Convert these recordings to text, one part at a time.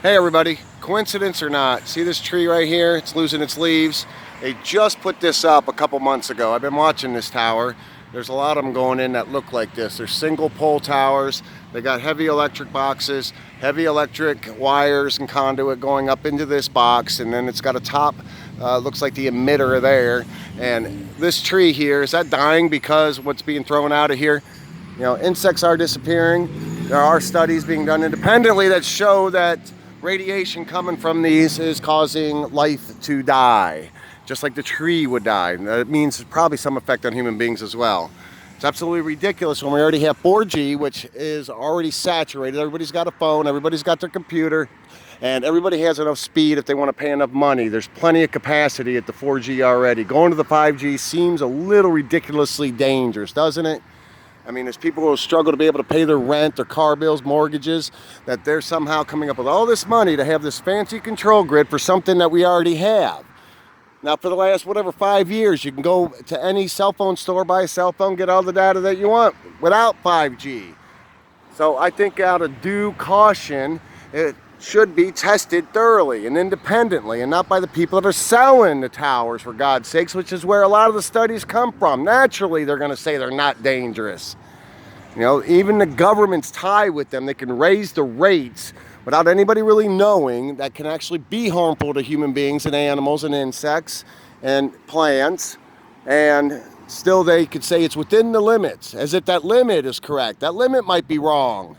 Hey everybody, coincidence or not, see this tree right here? It's losing its leaves. They just put this up a couple months ago. I've been watching this tower. There's a lot of them going in that look like this. They're single pole towers. They got heavy electric boxes, heavy electric wires and conduit going up into this box, and then it's got a top, looks like the emitter there. And this tree here, is that dying because what's being thrown out of here? You know, insects are disappearing. There are studies being done independently that show that radiation coming from these is causing life to die, just like the tree would die. That means there's probably some effect on human beings as well. It's absolutely ridiculous when we already have 4G, which is already saturated. Everybody's got a phone, everybody's got their computer, and everybody has enough speed if they want to pay enough money. There's plenty of capacity at the 4G already. Going to the 5G seems a little ridiculously dangerous, doesn't it? I mean, there's people who struggle to be able to pay their rent, their car bills, mortgages, that they're somehow coming up with all this money to have this fancy control grid for something that we already have. Now, for the last, 5 years, you can go to any cell phone store, buy a cell phone, get all the data that you want without 5G. So I think out of due caution, it should be tested thoroughly and independently, and not by the people that are selling the towers, for God's sakes, which is where a lot of the studies come from. Naturally, they're going to say they're not dangerous. You know, even the government's tie with them. They can raise the rates without anybody really knowing that can actually be harmful to human beings and animals and insects and plants, and still they could say it's within the limits, as if that limit is correct. That limit might be wrong.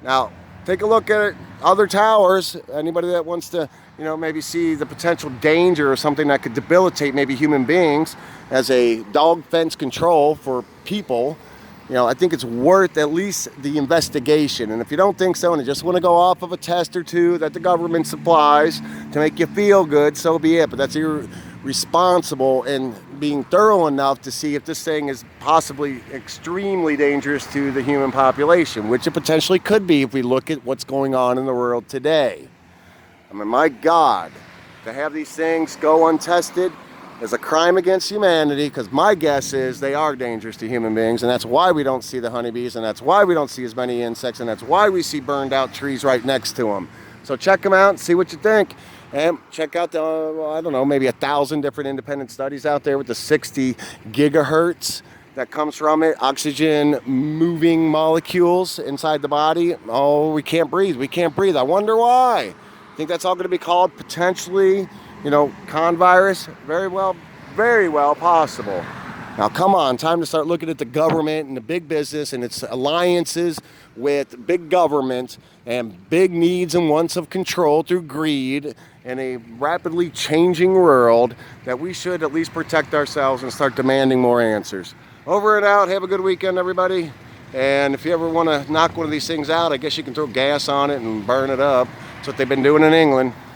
Now, take a look at other towers. Anybody that wants to, maybe see the potential danger or something that could debilitate maybe human beings as a dog fence control for people, I think it's worth at least the investigation. And if you don't think so and you just want to go off of a test or two that the government supplies to make you feel good, so be it. But that's irresponsible and being thorough enough to see if this thing is possibly extremely dangerous to the human population, which it potentially could be if we look at what's going on in the world today. I mean, my God, to have these things go untested is a crime against humanity, because my guess is they are dangerous to human beings, and that's why we don't see the honeybees, and that's why we don't see as many insects, and that's why we see burned out trees right next to them. So check them out and see what you think. And check out the, maybe 1,000 different independent studies out there with the 60 gigahertz that comes from it. Oxygen moving molecules inside the body. Oh, we can't breathe. We can't breathe. I wonder why. I think that's all going to be called potentially, con virus. Very well possible. Now, come on, time to start looking at the government and the big business and its alliances with big government and big needs and wants of control through greed in a rapidly changing world, that we should at least protect ourselves and start demanding more answers. Over and out. Have a good weekend, everybody. And if you ever want to knock one of these things out, I guess you can throw gas on it and burn it up. That's what they've been doing in England.